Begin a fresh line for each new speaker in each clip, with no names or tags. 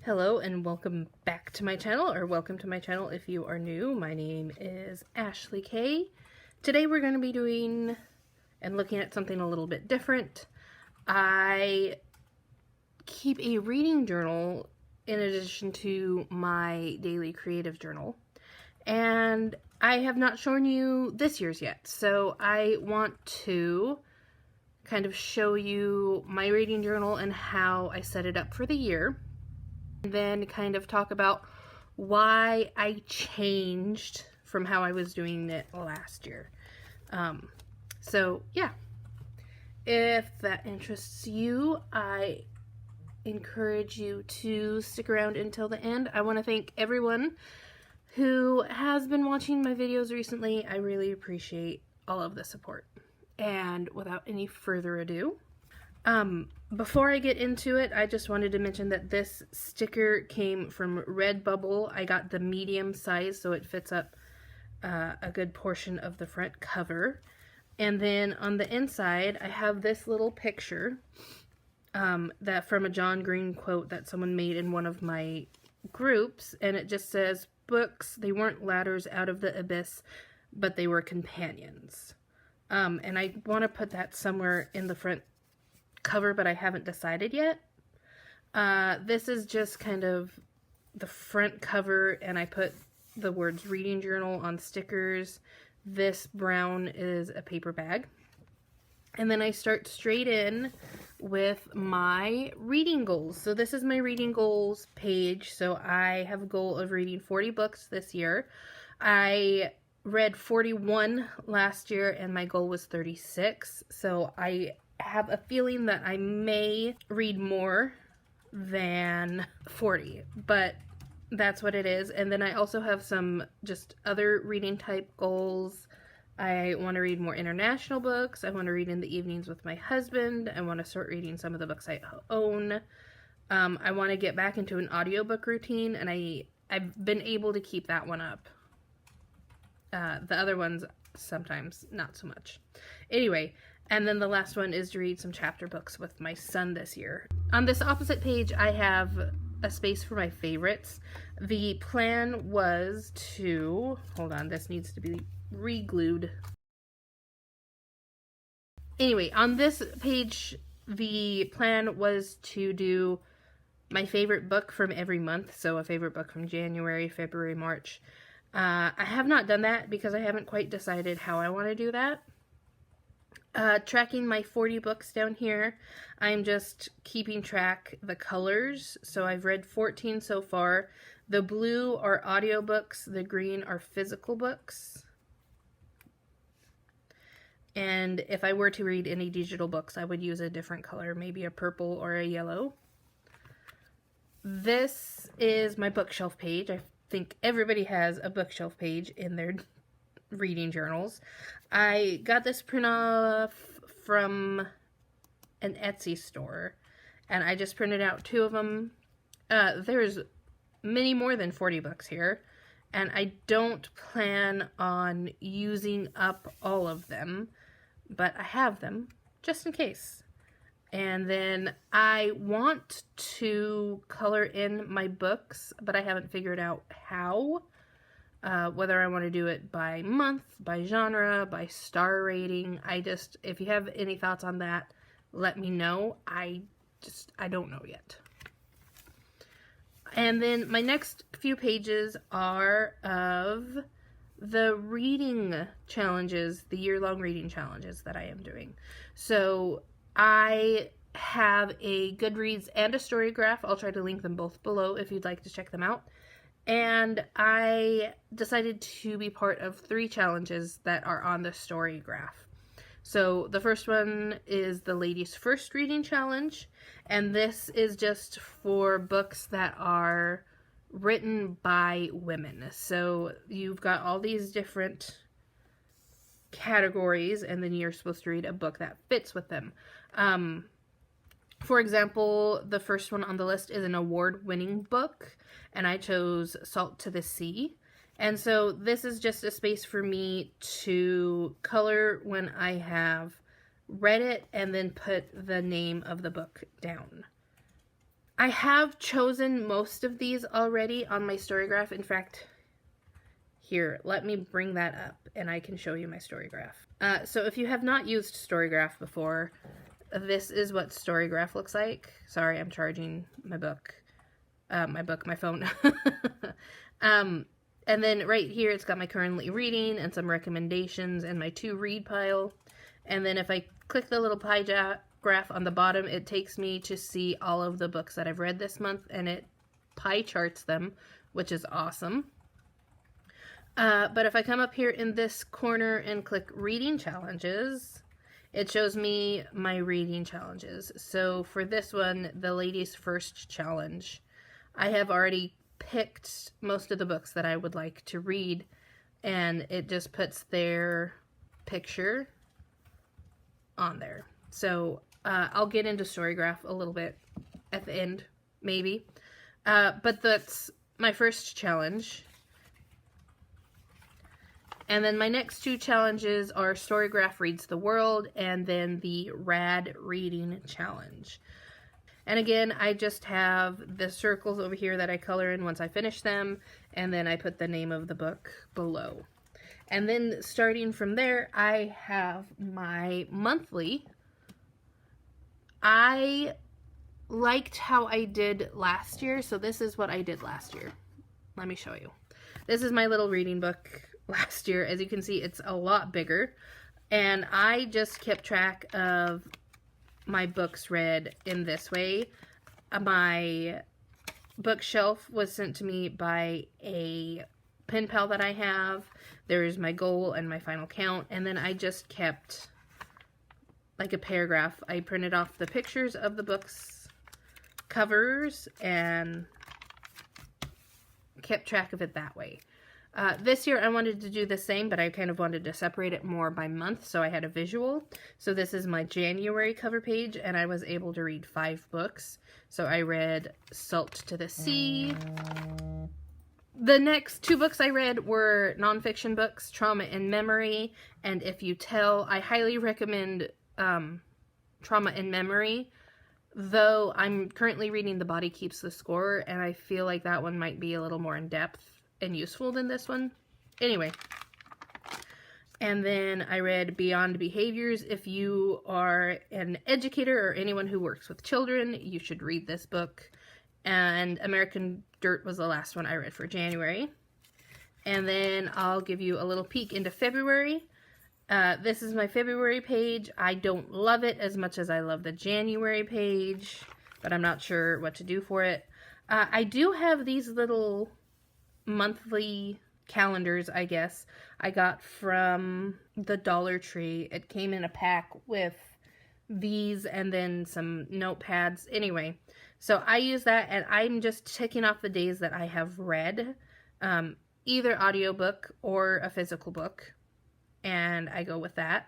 Hello and welcome back to my channel, or welcome to my channel if you are new. My name is Ashley Kay. Today we're going to be doing and looking at something a little bit different. I keep a reading journal in addition to my daily creative journal, and I have not shown you this year's yet, so I want to kind of show you my reading journal and how I set it up for the year. And then kind of talk about why I changed from how I was doing it last year. So yeah, if that interests you, I encourage you to stick around until the end. I want to thank everyone who has been watching my videos recently. I really appreciate all of the support. And without any further ado, before I get into it, I just wanted to mention that this sticker came from Redbubble. I got the medium size, so it fits up a good portion of the front cover. And then on the inside, I have this little picture that from a John Green quote that someone made in one of my groups, and it just says, "Books, they weren't ladders out of the abyss, but they were companions." And I want to put that somewhere in the front cover, but I haven't decided yet. This is just kind of the front cover, and I put the words reading journal on stickers. This brown is a paper bag. And then I start straight in with my reading goals. So this is my reading goals page. So I have a goal of reading 40 books this year. I read 41 last year, and my goal was 36. So I have a feeling that I may read more than 40, but that's what it is. And then I also have some just other reading type goals. I want to read more international books. I want to read in the evenings with my husband. I want to start reading some of the books I own. I want to get back into an audiobook routine, and I've been able to keep that one up. The other ones, sometimes not so much. Anyway, and then the last one is to read some chapter books with my son this year. On this opposite page, I have a space for my favorites. The plan was to, hold on, this needs to be re-glued. Anyway, on this page, the plan was to do my favorite book from every month. So a favorite book from January, February, March. I have not done that because I haven't quite decided how I want to do that. Tracking my 40 books down here, I'm just keeping track the colors. So I've read 14 so far. The blue are audiobooks, the green are physical books. And if I were to read any digital books, I would use a different color, maybe a purple or a yellow. This is my bookshelf page. I think everybody has a bookshelf page in their reading journals. I got this print off from an Etsy store, and I just printed out 2 of them. There's many more than 40 books here, and I don't plan on using up all of them, but I have them just in case. And then I want to color in my books, but I haven't figured out how. Whether I want to do it by month, by genre, by star rating. If you have any thoughts on that, let me know. I don't know yet. And then my next few pages are of the reading challenges, the year-long reading challenges that I am doing. So I have a Goodreads and a Storygraph. I'll try to link them both below if you'd like to check them out. And I decided to be part of 3 challenges that are on the Storygraph. So the first one is the Ladies First Reading Challenge, and this is just for books that are written by women. So you've got all these different categories, and then you're supposed to read a book that fits with them. For example, the first one on the list is an award-winning book, and I chose Salt to the Sea. And so this is just a space for me to color when I have read it and then put the name of the book down. I have chosen most of these already on my Storygraph. In fact, here, let me bring that up and I can show you my Storygraph. So if you have not used Storygraph before, this is what Storygraph looks like. Sorry, I'm charging my book. My phone. And then right here, it's got my currently reading and some recommendations and my to read pile. And then if I click the little pie graph on the bottom, it takes me to see all of the books that I've read this month, and it pie charts them, which is awesome. But if I come up here in this corner and click reading challenges, it shows me my reading challenges. So for this one, the ladies first challenge, I have already picked most of the books that I would like to read, and it just puts their picture on there. So I'll get into Storygraph a little bit at the end, maybe. But that's my first challenge. And then my next two challenges are Storygraph Reads the World and then the Rad Reading Challenge. And again, I just have the circles over here that I color in once I finish them, and then I put the name of the book below. And then starting from there, I have my monthly. I liked how I did last year, so this is what I did last year. Let me show you. This is my little reading book last year. As you can see, it's a lot bigger, and I just kept track of my books read in this way. My bookshelf was sent to me by a pen pal that I have. There's my goal and my final count, and then I just kept like a paragraph. I printed off the pictures of the books covers and kept track of it that way. This year I wanted to do the same, but I kind of wanted to separate it more by month, so I had a visual. So this is my January cover page, and I was able to read 5 books. So I read Salt to the Sea. The next 2 books I read were nonfiction books, Trauma and Memory, and If You Tell. I highly recommend Trauma and Memory, though I'm currently reading The Body Keeps the Score, and I feel like that one might be a little more in-depth and useful than this one. Anyway. And then I read Beyond Behaviors. If you are an educator or anyone who works with children, you should read this book. And American Dirt was the last one I read for January. And then I'll give you a little peek into February. This is my February page. I don't love it as much as I love the January page, but I'm not sure what to do for it. I do have these little monthly calendars, I guess, I got from the Dollar Tree. It came in a pack with these and then some notepads. Anyway, so I use that, and I'm just ticking off the days that I have read, either audiobook or a physical book, and I go with that.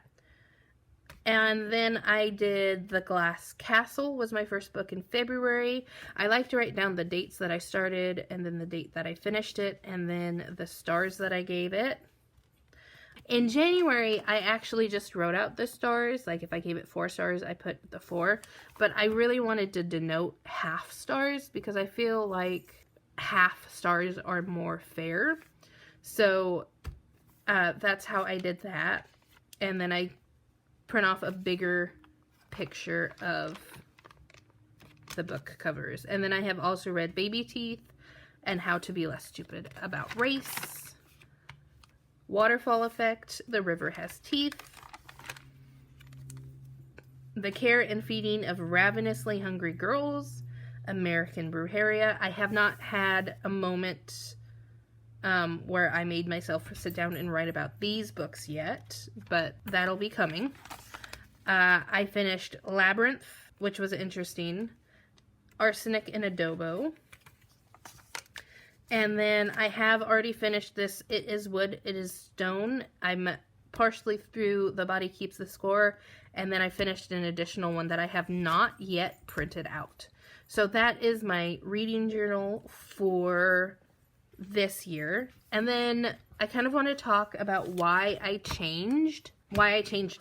And then I did The Glass Castle, was my first book in February. I like to write down the dates that I started, and then the date that I finished it, and then the stars that I gave it. In January, I actually just wrote out the stars. Like if I gave it 4 stars, I put the 4. But I really wanted to denote half stars because I feel like half stars are more fair. So that's how I did that. And then I print off a bigger picture of the book covers. And then I have also read Baby Teeth and How to Be Less Stupid About Race, Waterfall Effect, The River Has Teeth, The Care and Feeding of Ravenously Hungry Girls, American Brujeria. I have not had a moment where I made myself sit down and write about these books yet, but that'll be coming. I finished Labyrinth, which was interesting, Arsenic and Adobo, and then I have already finished this It Is Wood, It Is Stone. I'm partially through The Body Keeps the Score, and then I finished an additional one that I have not yet printed out. So that is my reading journal for this year. And then I kind of want to talk about why I changed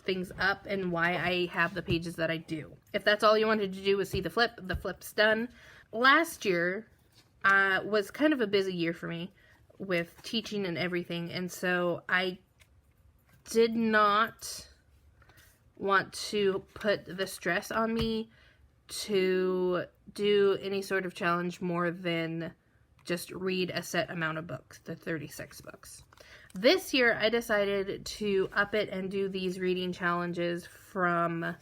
things up and why I have the pages that I do. If that's all you wanted to do was see the flip's done. last year was kind of a busy year for me with teaching and everything, and so I did not want to put the stress on me to do any sort of challenge more than just read a set amount of books, the 36 books. This year, I decided to up it and do these reading challenges from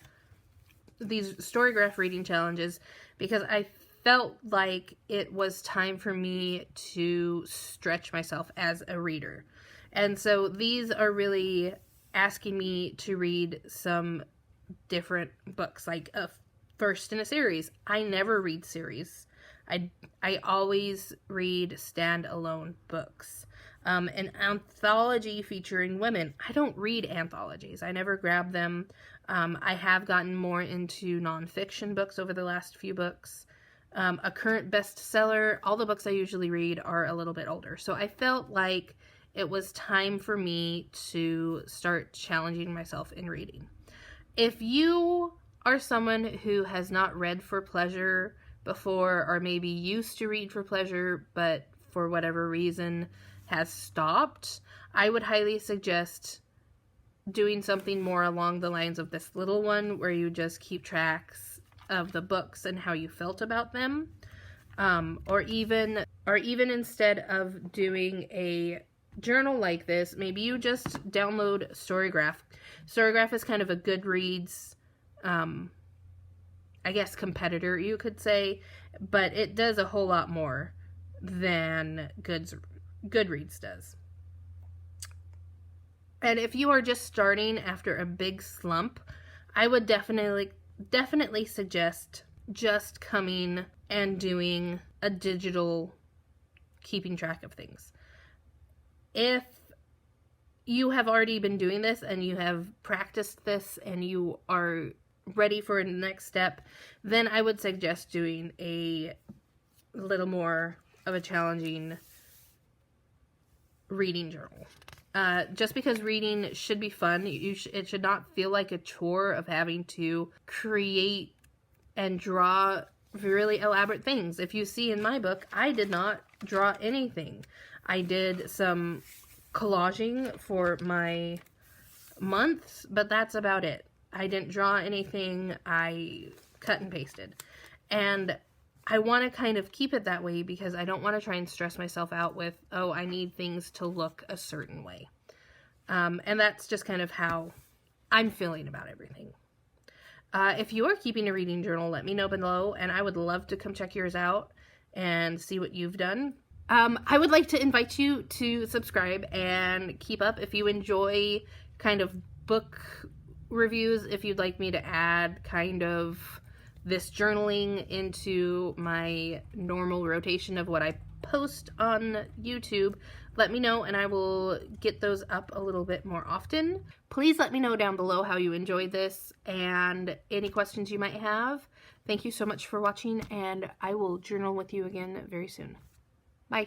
these Storygraph reading challenges because I felt like it was time for me to stretch myself as a reader. And so these are really asking me to read some different books, like a first in a series. I never read series. I always read standalone books. An anthology featuring women. I don't read anthologies. I never grab them. I have gotten more into nonfiction books over the last few books. A current bestseller, all the books I usually read are a little bit older. So I felt like it was time for me to start challenging myself in reading. If you are someone who has not read for pleasure before, or maybe used to read for pleasure, but for whatever reason has stopped, I would highly suggest doing something more along the lines of this little one where you just keep tracks of the books and how you felt about them. Or even instead of doing a journal like this, maybe you just download Storygraph. Storygraph is kind of a Goodreads, I guess, competitor, you could say, but it does a whole lot more than Goodreads does. And if you are just starting after a big slump, I would definitely suggest just coming and doing a digital keeping track of things. If you have already been doing this and you have practiced this and you are ready for the next step, then I would suggest doing a little more of a challenging reading journal. Just because reading should be fun, it should not feel like a chore of having to create and draw really elaborate things. If you see in my book, I did not draw anything. I did some collaging for my months, but that's about it. I didn't draw anything. I cut and pasted. And I want to kind of keep it that way because I don't want to try and stress myself out with, oh, I need things to look a certain way. And that's just kind of how I'm feeling about everything. If you are keeping a reading journal, let me know below, and I would love to come check yours out and see what you've done. I would like to invite you to subscribe and keep up if you enjoy kind of book reviews, if you'd like me to add kind of this journaling into my normal rotation of what I post on YouTube, let me know and I will get those up a little bit more often. Please let me know down below how you enjoyed this and any questions you might have. Thank you so much for watching, and I will journal with you again very soon. Bye.